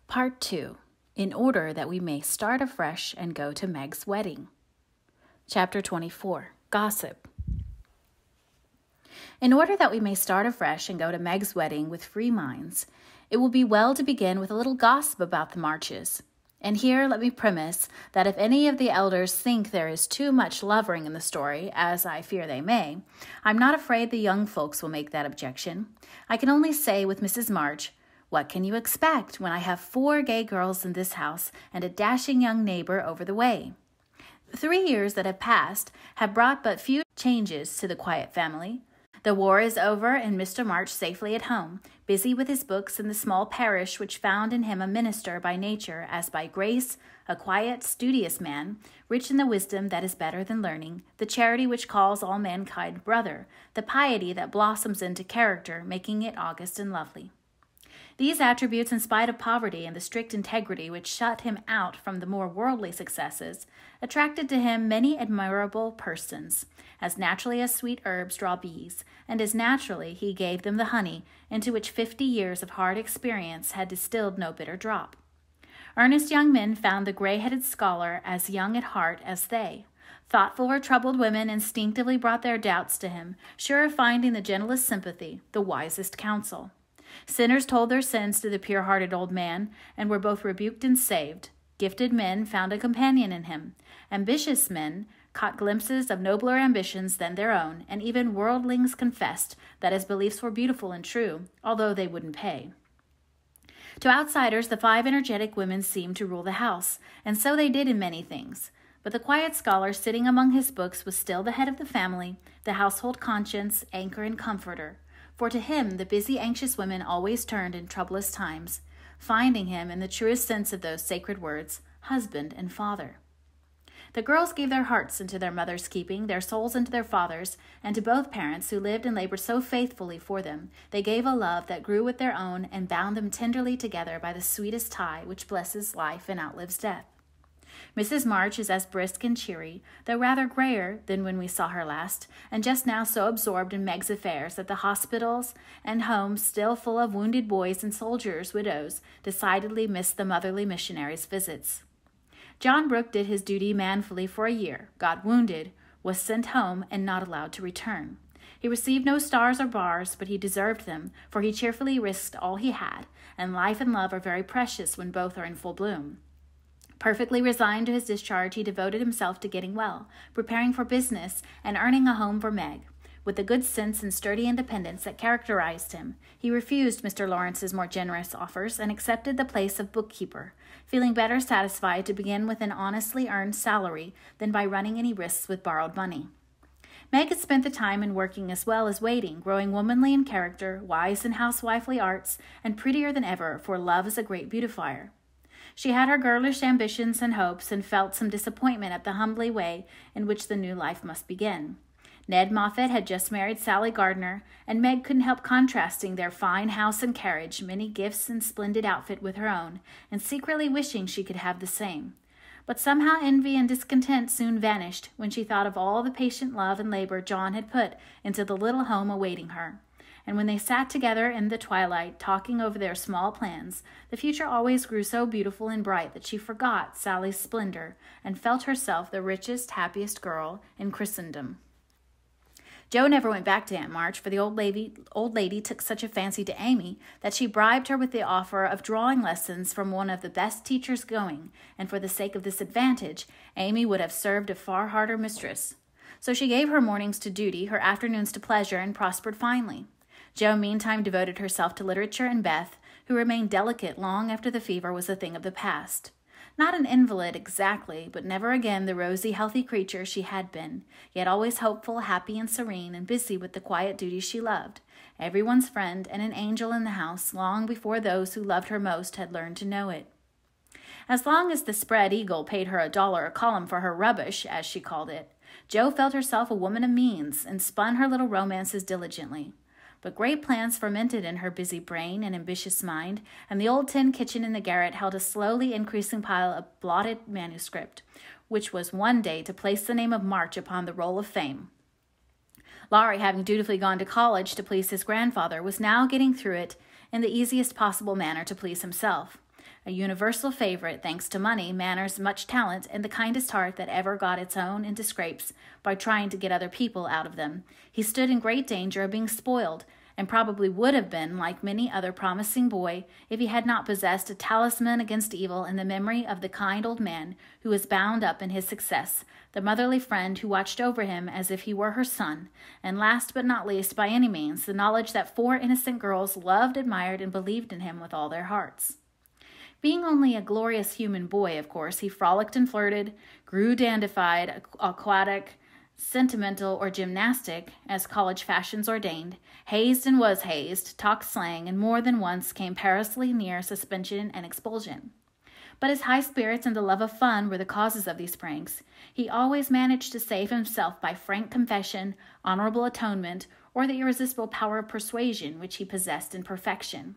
Part 2. In order that we may start afresh and go to Meg's wedding. Chapter 24. Gossip. In order that we may start afresh and go to Meg's wedding with free minds, it will be well to begin with a little gossip about the Marches. And here let me premise that if any of the elders think there is too much lovering in the story, as I fear they may, I'm not afraid the young folks will make that objection. I can only say with Mrs. March, what can you expect when I have 4 gay girls in this house and a dashing young neighbor over the way? The 3 years that have passed have brought but few changes to the quiet family. The war is over and Mr. March safely at home, busy with his books in the small parish which found in him a minister by nature as by grace, a quiet, studious man, rich in the wisdom that is better than learning, the charity which calls all mankind brother, the piety that blossoms into character, making it august and lovely. These attributes, in spite of poverty and the strict integrity which shut him out from the more worldly successes, attracted to him many admirable persons, as naturally as sweet herbs draw bees, and as naturally he gave them the honey into which 50 years of hard experience had distilled no bitter drop. Earnest young men found the gray-headed scholar as young at heart as they. Thoughtful or troubled women instinctively brought their doubts to him, sure of finding the gentlest sympathy, the wisest counsel. Sinners told their sins to the pure-hearted old man, and were both rebuked and saved. Gifted men found a companion in him. Ambitious men caught glimpses of nobler ambitions than their own, and even worldlings confessed that his beliefs were beautiful and true, although they wouldn't pay. To outsiders, the 5 energetic women seemed to rule the house, and so they did in many things. But the quiet scholar sitting among his books was still the head of the family, the household conscience, anchor, and comforter. For to him the busy, anxious women always turned in troublous times, finding him, in the truest sense of those sacred words, husband and father. The girls gave their hearts into their mother's keeping, their souls into their father's, and to both parents who lived and labored so faithfully for them, they gave a love that grew with their own and bound them tenderly together by the sweetest tie which blesses life and outlives death. Mrs. March is as brisk and cheery, though rather grayer than when we saw her last, and just now so absorbed in Meg's affairs that the hospitals and homes, still full of wounded boys and soldiers' widows, decidedly missed the motherly missionaries' visits. John Brooke did his duty manfully for a year, got wounded, was sent home, and not allowed to return. He received no stars or bars, but he deserved them, for he cheerfully risked all he had, and life and love are very precious when both are in full bloom. Perfectly resigned to his discharge, he devoted himself to getting well, preparing for business, and earning a home for Meg. With the good sense and sturdy independence that characterized him, he refused Mr. Lawrence's more generous offers and accepted the place of bookkeeper, feeling better satisfied to begin with an honestly earned salary than by running any risks with borrowed money. Meg had spent the time in working as well as waiting, growing womanly in character, wise in housewifely arts, and prettier than ever, for love is a great beautifier. She had her girlish ambitions and hopes, and felt some disappointment at the humbly way in which the new life must begin. Ned Moffat had just married Sally Gardner, and Meg couldn't help contrasting their fine house and carriage, many gifts and splendid outfit with her own, and secretly wishing she could have the same. But somehow envy and discontent soon vanished when she thought of all the patient love and labor John had put into the little home awaiting her. And when they sat together in the twilight, talking over their small plans, the future always grew so beautiful and bright that she forgot Sally's splendor and felt herself the richest, happiest girl in Christendom. Jo never went back to Aunt March, for the old lady took such a fancy to Amy that she bribed her with the offer of drawing lessons from one of the best teachers going, and for the sake of this advantage, Amy would have served a far harder mistress. So she gave her mornings to duty, her afternoons to pleasure, and prospered finely. Jo meantime devoted herself to literature and Beth, who remained delicate long after the fever was a thing of the past. Not an invalid exactly, but never again the rosy, healthy creature she had been, yet always hopeful, happy, and serene, and busy with the quiet duties she loved, everyone's friend and an angel in the house long before those who loved her most had learned to know it. As long as the Spread Eagle paid her $1 a column for her rubbish, as she called it, Jo felt herself a woman of means, and spun her little romances diligently. But great plans fermented in her busy brain and ambitious mind, and the old tin kitchen in the garret held a slowly increasing pile of blotted manuscript, which was one day to place the name of March upon the roll of fame. Laurie, having dutifully gone to college to please his grandfather, was now getting through it in the easiest possible manner to please himself. A universal favorite thanks to money, manners, much talent, and the kindest heart that ever got its own into scrapes by trying to get other people out of them, he stood in great danger of being spoiled, and probably would have been like many other promising boy if he had not possessed a talisman against evil in the memory of the kind old man who was bound up in his success, the motherly friend who watched over him as if he were her son, and last but not least by any means the knowledge that 4 innocent girls loved, admired, and believed in him with all their hearts. Being only a glorious human boy, of course, he frolicked and flirted, grew dandified, aquatic, sentimental, or gymnastic, as college fashions ordained, hazed and was hazed, talked slang, and more than once came perilously near suspension and expulsion. But his high spirits and the love of fun were the causes of these pranks. He always managed to save himself by frank confession, honorable atonement, or the irresistible power of persuasion which he possessed in perfection.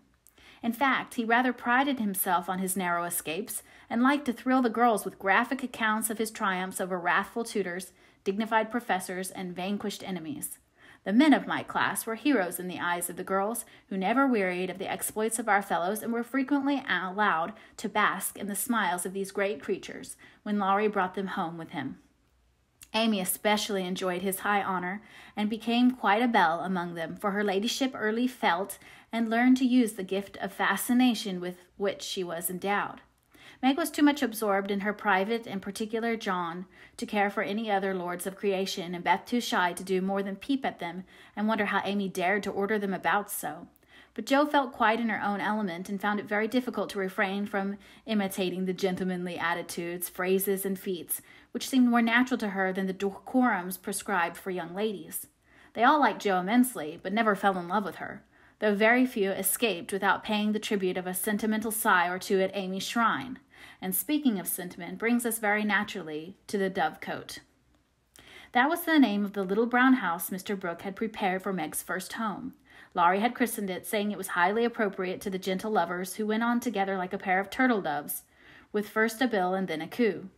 In fact, he rather prided himself on his narrow escapes, and liked to thrill the girls with graphic accounts of his triumphs over wrathful tutors, dignified professors, and vanquished enemies. The men of my class were heroes in the eyes of the girls, who never wearied of the exploits of our fellows and were frequently allowed to bask in the smiles of these great creatures when Laurie brought them home with him. Amy especially enjoyed his high honor and became quite a belle among them, for her ladyship early felt and learned to use the gift of fascination with which she was endowed. Meg was too much absorbed in her private and particular John to care for any other lords of creation, and Beth too shy to do more than peep at them and wonder how Amy dared to order them about so. But Jo felt quite in her own element and found it very difficult to refrain from imitating the gentlemanly attitudes, phrases, and feats, which seemed more natural to her than the decorums prescribed for young ladies. They all liked Jo immensely, but never fell in love with her, though very few escaped without paying the tribute of a sentimental sigh or two at Amy's shrine. And speaking of sentiment brings us very naturally to the Dovecote. That was the name of the little brown house Mr. Brooke had prepared for Meg's first home. Laurie had christened it, saying it was highly appropriate to the gentle lovers who went on together like a pair of turtle doves, with first a bill and then a coo.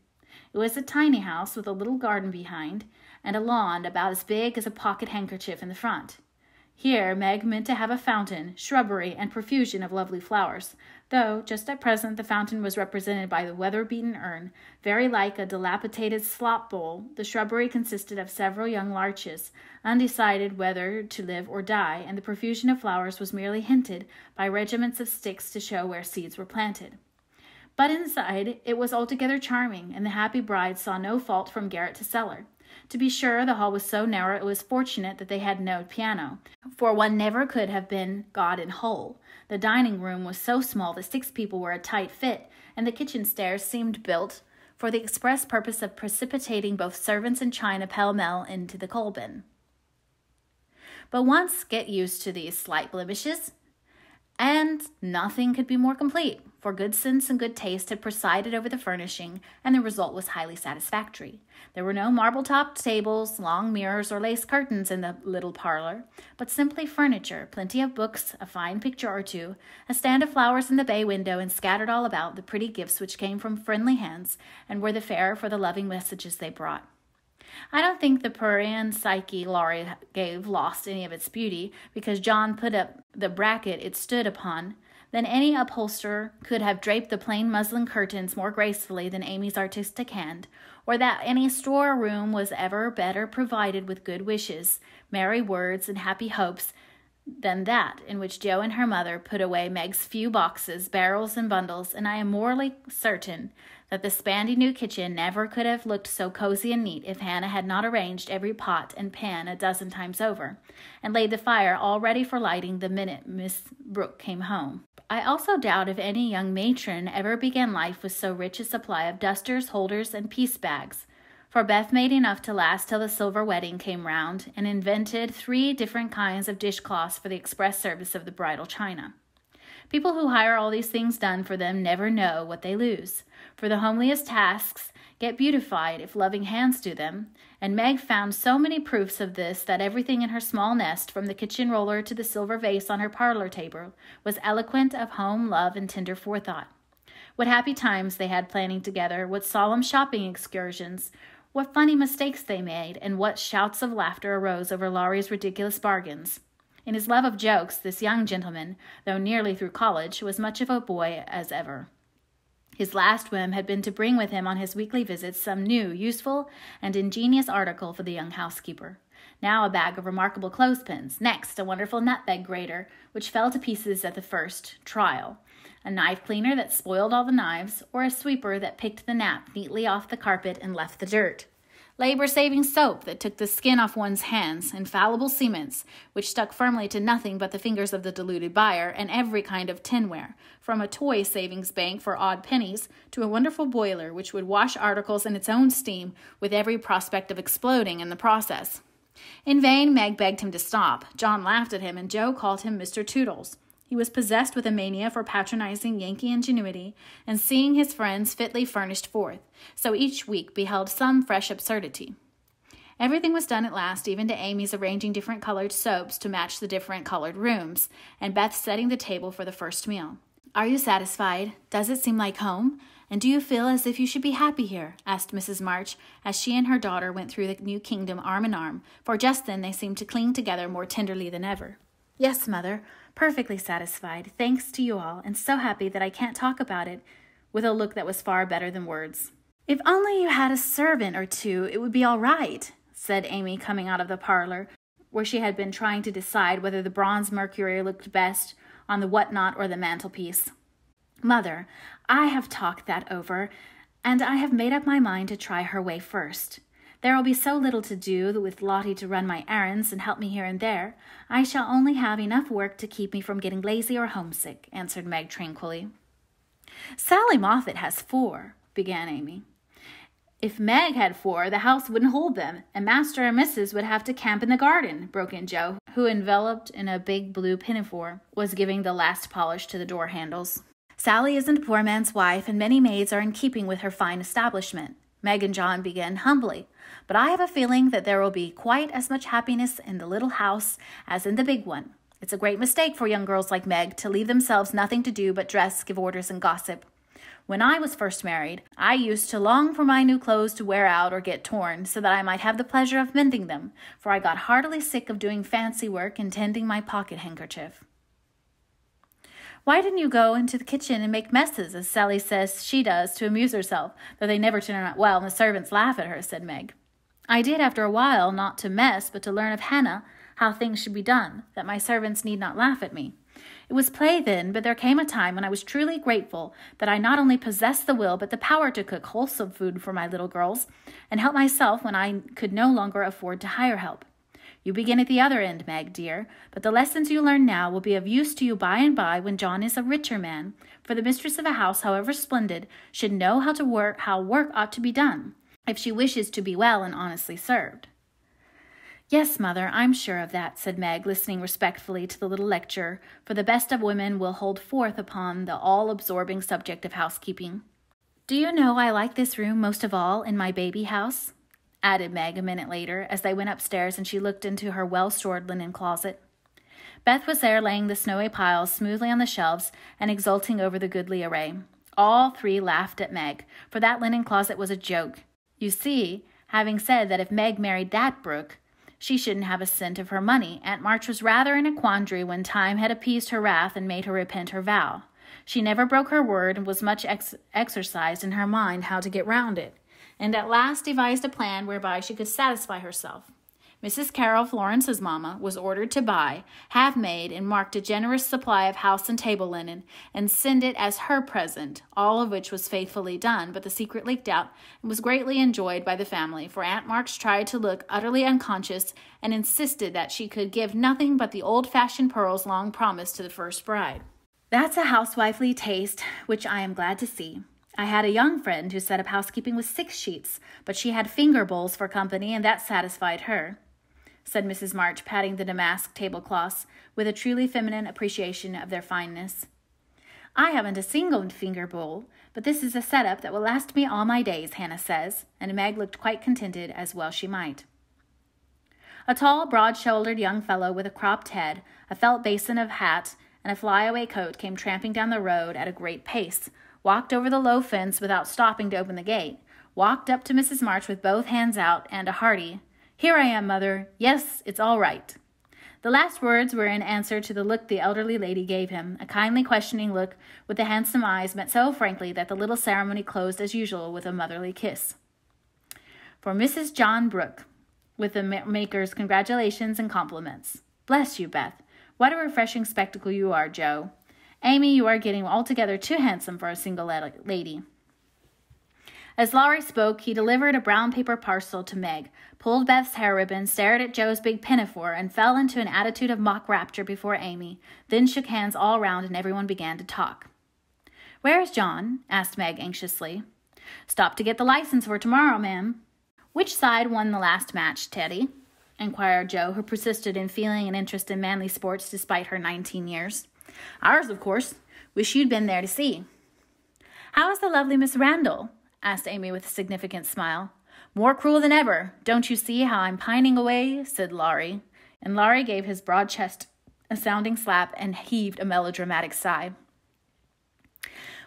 It was a tiny house with a little garden behind, and a lawn about as big as a pocket handkerchief in the front. Here Meg meant to have a fountain, shrubbery, and profusion of lovely flowers, though just at present the fountain was represented by the weather-beaten urn, very like a dilapidated slop bowl. The shrubbery consisted of several young larches, undecided whether to live or die, and the profusion of flowers was merely hinted by regiments of sticks to show where seeds were planted. But inside it was altogether charming, and the happy bride saw no fault from garret to cellar. To be sure, the hall was so narrow it was fortunate that they had no piano, for one never could have been got in whole. The dining room was so small that 6 people were a tight fit, and the kitchen stairs seemed built for the express purpose of precipitating both servants and china pell-mell into the coal bin. But once get used to these slight blemishes, and nothing could be more complete, for good sense and good taste had presided over the furnishing, and the result was highly satisfactory. There were no marble-topped tables, long mirrors, or lace curtains in the little parlor, but simply furniture, plenty of books, a fine picture or two, a stand of flowers in the bay window, and scattered all about the pretty gifts which came from friendly hands and were the fairer for the loving messages they brought. I don't think the Purian Psyche Laurie gave lost any of its beauty, because John put up the bracket it stood upon. Then any upholsterer could have draped the plain muslin curtains more gracefully than Amy's artistic hand, or that any store-room was ever better provided with good wishes, merry words, and happy hopes than that in which Jo and her mother put away Meg's few boxes, barrels, and bundles, and I am morally certain that the spandy new kitchen never could have looked so cozy and neat if Hannah had not arranged every pot and pan a dozen times over, and laid the fire all ready for lighting the minute Miss Brooke came home. I also doubt if any young matron ever began life with so rich a supply of dusters, holders, and piece bags, for Beth made enough to last till the silver wedding came round, and invented 3 different kinds of dishcloths for the express service of the bridal china. People who hire all these things done for them never know what they lose, for the homeliest tasks get beautified if loving hands do them, and Meg found so many proofs of this that everything in her small nest, from the kitchen roller to the silver vase on her parlor table, was eloquent of home, love, and tender forethought. What happy times they had planning together, what solemn shopping excursions, what funny mistakes they made, and what shouts of laughter arose over Laurie's ridiculous bargains. In his love of jokes, this young gentleman, though nearly through college, was much of a boy as ever. His last whim had been to bring with him on his weekly visits some new, useful, and ingenious article for the young housekeeper. Now a bag of remarkable clothespins, next a wonderful nutmeg grater, which fell to pieces at the first trial, a knife cleaner that spoiled all the knives, or a sweeper that picked the nap neatly off the carpet and left the dirt. Labor-saving soap that took the skin off one's hands, infallible cements, which stuck firmly to nothing but the fingers of the deluded buyer, and every kind of tinware, from a toy savings bank for odd pennies to a wonderful boiler which would wash articles in its own steam with every prospect of exploding in the process. In vain Meg begged him to stop. John laughed at him, and Joe called him Mr. Toodles. He was possessed with a mania for patronizing Yankee ingenuity and seeing his friends fitly furnished forth, so each week beheld some fresh absurdity. Everything was done at last, even to Amy's arranging different colored soaps to match the different colored rooms, and Beth setting the table for the first meal. "Are you satisfied? Does it seem like home? And do you feel as if you should be happy here?" asked Mrs. March, as she and her daughter went through the new kingdom arm in arm, for just then they seemed to cling together more tenderly than ever. "Yes, Mother, perfectly satisfied, thanks to you all, and so happy that I can't talk about it," with a look that was far better than words. "If only you had a servant or two, it would be all right," said Amy, coming out of the parlor, where she had been trying to decide whether the bronze Mercury looked best on the whatnot or the mantelpiece. "Mother, I have talked that over, and I have made up my mind to try her way first. There will be so little to do with Lottie to run my errands and help me here and there. I shall only have enough work to keep me from getting lazy or homesick," answered Meg tranquilly. "Sally Moffat has 4, began Amy. "If Meg had 4, the house wouldn't hold them, and Master and Mrs. would have to camp in the garden," broke in Joe, who, enveloped in a big blue pinafore, was giving the last polish to the door handles. "Sally isn't a poor man's wife, and many maids are in keeping with her fine establishment," Meg and John began humbly, "but I have a feeling that there will be quite as much happiness in the little house as in the big one. It's a great mistake for young girls like Meg to leave themselves nothing to do but dress, give orders, and gossip. When I was first married, I used to long for my new clothes to wear out or get torn, so that I might have the pleasure of mending them, for I got heartily sick of doing fancy work and tending my pocket handkerchief." "Why didn't you go into the kitchen and make messes, as Sally says she does, to amuse herself, though they never turn out well and the servants laugh at her?" said Meg. "I did after a while, not to mess, but to learn of Hannah how things should be done, that my servants need not laugh at me. It was play then, but there came a time when I was truly grateful that I not only possessed the will but the power to cook wholesome food for my little girls, and help myself when I could no longer afford to hire help. You begin at the other end, Meg, dear, but the lessons you learn now will be of use to you by and by when John is a richer man, for the mistress of a house, however splendid, should know how work ought to be done, if she wishes to be well and honestly served." "Yes, Mother, I'm sure of that," said Meg, listening respectfully to the little lecture, for the best of women will hold forth upon the all-absorbing subject of housekeeping. "Do you know I like this room most of all in my baby house?" added Meg a minute later, as they went upstairs and she looked into her well-stored linen closet. Beth was there laying the snowy piles smoothly on the shelves and exulting over the goodly array. All 3 laughed at Meg, for that linen closet was a joke. You see, having said that if Meg married that Brooke, she shouldn't have a cent of her money, Aunt March was rather in a quandary when time had appeased her wrath and made her repent her vow. She never broke her word and was much exercised in her mind how to get round it, and at last devised a plan whereby she could satisfy herself. Mrs. Carroll, Florence's mamma, was ordered to buy, have made, and marked a generous supply of house and table linen, and send it as her present, all of which was faithfully done, but the secret leaked out, and was greatly enjoyed by the family, for Aunt March tried to look utterly unconscious, and insisted that she could give nothing but the old-fashioned pearls long promised to the first bride. "That's a housewifely taste, which I am glad to see. I had a young friend who set up housekeeping with 6 sheets, but she had finger bowls for company, and that satisfied her," said Mrs. March, patting the damask tablecloths with a truly feminine appreciation of their fineness. "I haven't a single finger bowl, but this is a setup that will last me all my days, Hannah says," and Meg looked quite contented, as well she might. A tall, broad-shouldered young fellow with a cropped head, a felt basin of hat, and a flyaway coat came tramping down the road at a great pace, walked over the low fence without stopping to open the gate, walked up to Mrs. March with both hands out, and a hearty, "Here I am, Mother. Yes, it's all right." The last words were in answer to the look the elderly lady gave him, a kindly questioning look with the handsome eyes met so frankly that the little ceremony closed as usual with a motherly kiss. For Mrs. John Brooke, with the maker's congratulations and compliments. Bless you, Beth. What a refreshing spectacle you are, Joe. Amy, you are getting altogether too handsome for a single lady. As Laurie spoke, he delivered a brown paper parcel to Meg, pulled Beth's hair ribbon, stared at Joe's big pinafore, and fell into an attitude of mock rapture before Amy, then shook hands all round and everyone began to talk. "Where is John?" asked Meg anxiously. "Stopped to get the license for tomorrow, ma'am." "Which side won the last match, Teddy?" inquired Joe, who persisted in feeling an interest in manly sports despite her 19 years. "Ours, of course. Wish you'd been there to see." "How is the lovely Miss Randall?" asked Amy with a significant smile. "More cruel than ever. Don't you see how I'm pining away?" said Laurie. And Laurie gave his broad chest a sounding slap and heaved a melodramatic sigh.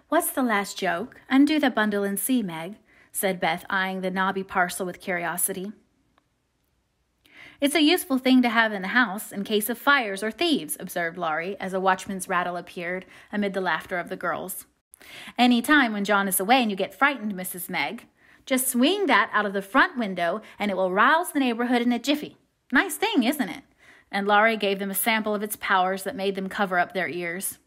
"What's the last joke? Undo the bundle and see, Meg," said Beth, eyeing the knobby parcel with curiosity. "It's a useful thing to have in the house in case of fires or thieves," observed Laurie, as a watchman's rattle appeared amid the laughter of the girls. "Any time when John is away and you get frightened, Mrs. Meg, just swing that out of the front window and it will rouse the neighborhood in a jiffy. Nice thing, isn't it?" And Laurie gave them a sample of its powers that made them cover up their ears.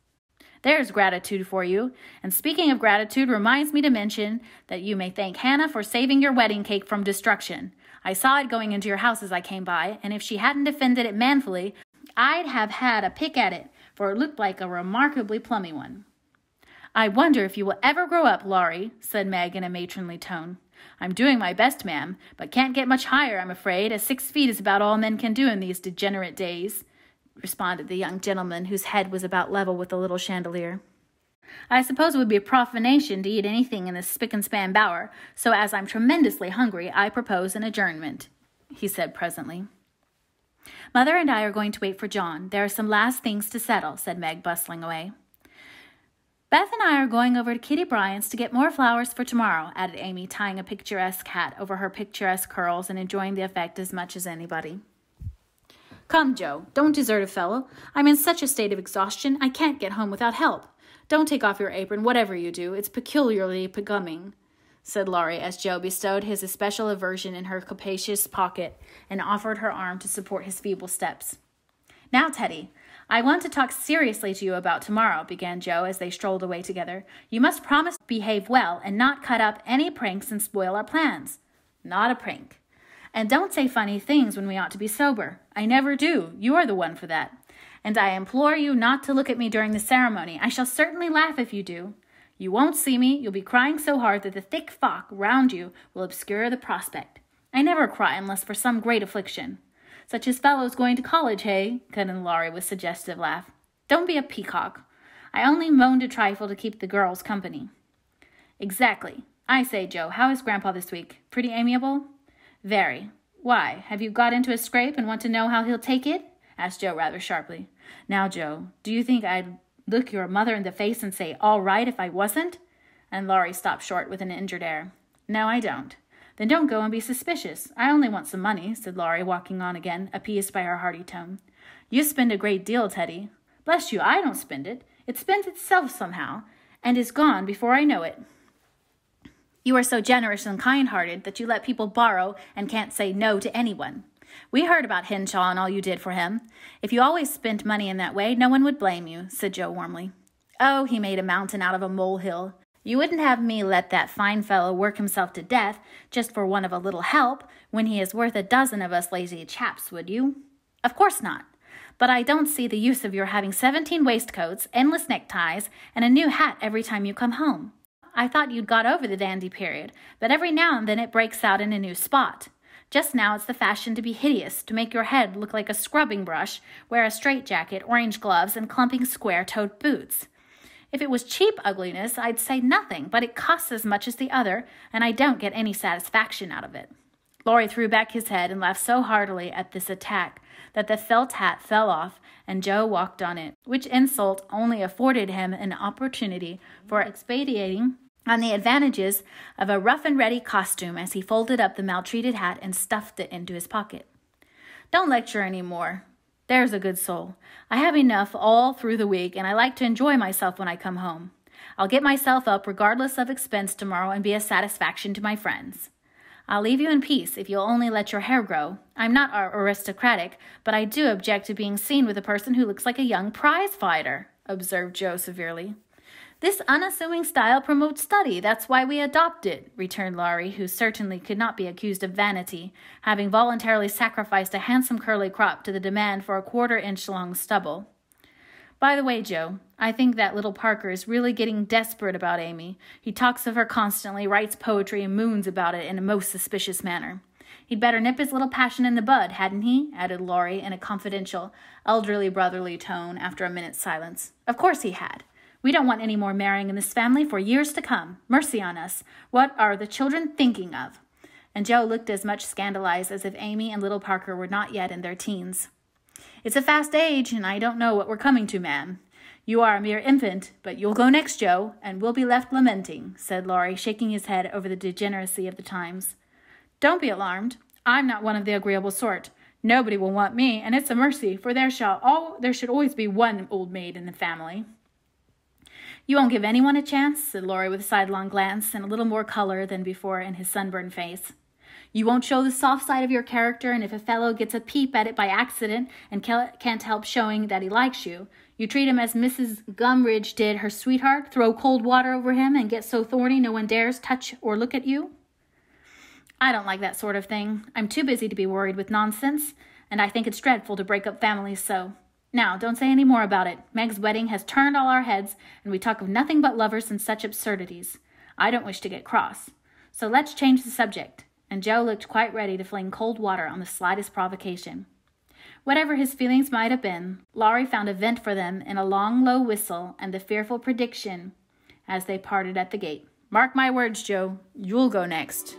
"There's gratitude for you. And speaking of gratitude reminds me to mention that you may thank Hannah for saving your wedding cake from destruction. I saw it going into your house as I came by, and if she hadn't defended it manfully, I'd have had a pick at it, for it looked like a remarkably plummy one." "I wonder if you will ever grow up, Laurie," said Meg in a matronly tone. "I'm doing my best, ma'am, but can't get much higher, I'm afraid, as 6 feet is about all men can do in these degenerate days," responded the young gentleman, whose head was about level with the little chandelier. "I suppose it would be a profanation to eat anything in this spick-and-span bower, so as I'm tremendously hungry, I propose an adjournment," he said presently. "Mother and I are going to wait for John. There are some last things to settle," said Meg, bustling away. "Beth and I are going over to Kitty Bryant's to get more flowers for tomorrow," added Amy, tying a picturesque hat over her picturesque curls and enjoying the effect as much as anybody. "Come, Joe, don't desert a fellow. I'm in such a state of exhaustion, I can't get home without help. Don't take off your apron, whatever you do. It's peculiarly becoming," said Laurie, as Joe bestowed his especial aversion in her capacious pocket and offered her arm to support his feeble steps. "Now, Teddy, I want to talk seriously to you about tomorrow," began Joe as they strolled away together. "You must promise to behave well and not cut up any pranks and spoil our plans." "Not a prank." "And don't say funny things when we ought to be sober." "I never do. You are the one for that." "And I implore you not to look at me during the ceremony. I shall certainly laugh if you do." "You won't see me. You'll be crying so hard that the thick fog round you will obscure the prospect." "I never cry unless for some great affliction." "Such as fellows going to college, hey?" cut in Laurie with suggestive laugh. "Don't be a peacock. I only moaned a trifle to keep the girls company." "Exactly. I say, Joe, how is Grandpa this week? Pretty amiable?" "Very. Why, have you got into a scrape and want to know how he'll take it?" asked Joe rather sharply. "Now, Joe, do you think I'd look your mother in the face and say, 'all right,' if I wasn't?" And Laurie stopped short with an injured air. "No, I don't." "Then don't go and be suspicious. I only want some money," said Laurie, walking on again, appeased by her hearty tone. "You spend a great deal, Teddy." "Bless you, I don't spend it. It spends itself somehow, and is gone before I know it." "You are so generous and kind-hearted that you let people borrow and can't say no to anyone. We heard about Henshaw and all you did for him. If you always spent money in that way, no one would blame you," said Joe warmly. "Oh, he made a mountain out of a molehill. You wouldn't have me let that fine fellow work himself to death just for one of a little help when he is worth a dozen of us lazy chaps, would you?" "Of course not. But I don't see the use of your having 17 waistcoats, endless neckties, and a new hat every time you come home. I thought you'd got over the dandy period, but every now and then it breaks out in a new spot. Just now it's the fashion to be hideous, to make your head look like a scrubbing brush, wear a straitjacket, orange gloves, and clumping square-toed boots. If it was cheap ugliness, I'd say nothing, but it costs as much as the other, and I don't get any satisfaction out of it." Laurie threw back his head and laughed so heartily at this attack that the felt hat fell off, and Joe walked on it, which insult only afforded him an opportunity for expatiating on the advantages of a rough-and-ready costume as he folded up the maltreated hat and stuffed it into his pocket. "Don't lecture any more. There's a good soul. I have enough all through the week, and I like to enjoy myself when I come home. I'll get myself up regardless of expense tomorrow and be a satisfaction to my friends. I'll leave you in peace if you'll only let your hair grow. I'm not aristocratic, but I do object to being seen with a person who looks like a young prize fighter, observed Joe severely. This unassuming style promotes study. That's why we adopt it, returned Laurie, who certainly could not be accused of vanity, having voluntarily sacrificed a handsome curly crop to the demand for a 1/4-inch long stubble. By the way, Joe, I think that little Parker is really getting desperate about Amy. He talks of her constantly, writes poetry, and moons about it in a most suspicious manner. He'd better nip his little passion in the bud, hadn't he? Added Laurie in a confidential, elderly brotherly tone after a minute's silence. Of course he had. We don't want any more marrying in this family for years to come. Mercy on us. What are the children thinking of? And Joe looked as much scandalized as if Amy and little Parker were not yet in their teens. It's a fast age, and I don't know what we're coming to, ma'am. You are a mere infant, but you'll go next, Joe, and we'll be left lamenting, said Laurie, shaking his head over the degeneracy of the times. Don't be alarmed. I'm not one of the agreeable sort. Nobody will want me, and it's a mercy, for there should always be one old maid in the family. You won't give anyone a chance, said Laurie with a sidelong glance and a little more color than before in his sunburned face. You won't show the soft side of your character, and if a fellow gets a peep at it by accident and can't help showing that he likes you, you treat him as Mrs. Gumridge did her sweetheart, throw cold water over him and get so thorny no one dares touch or look at you? I don't like that sort of thing. I'm too busy to be worried with nonsense, and I think it's dreadful to break up families so. Now, don't say any more about it. Meg's wedding has turned all our heads, and we talk of nothing but lovers and such absurdities. I don't wish to get cross. So let's change the subject. And Joe looked quite ready to fling cold water on the slightest provocation. Whatever his feelings might have been, Laurie found a vent for them in a long, low whistle and the fearful prediction as they parted at the gate. Mark my words, Joe, you'll go next.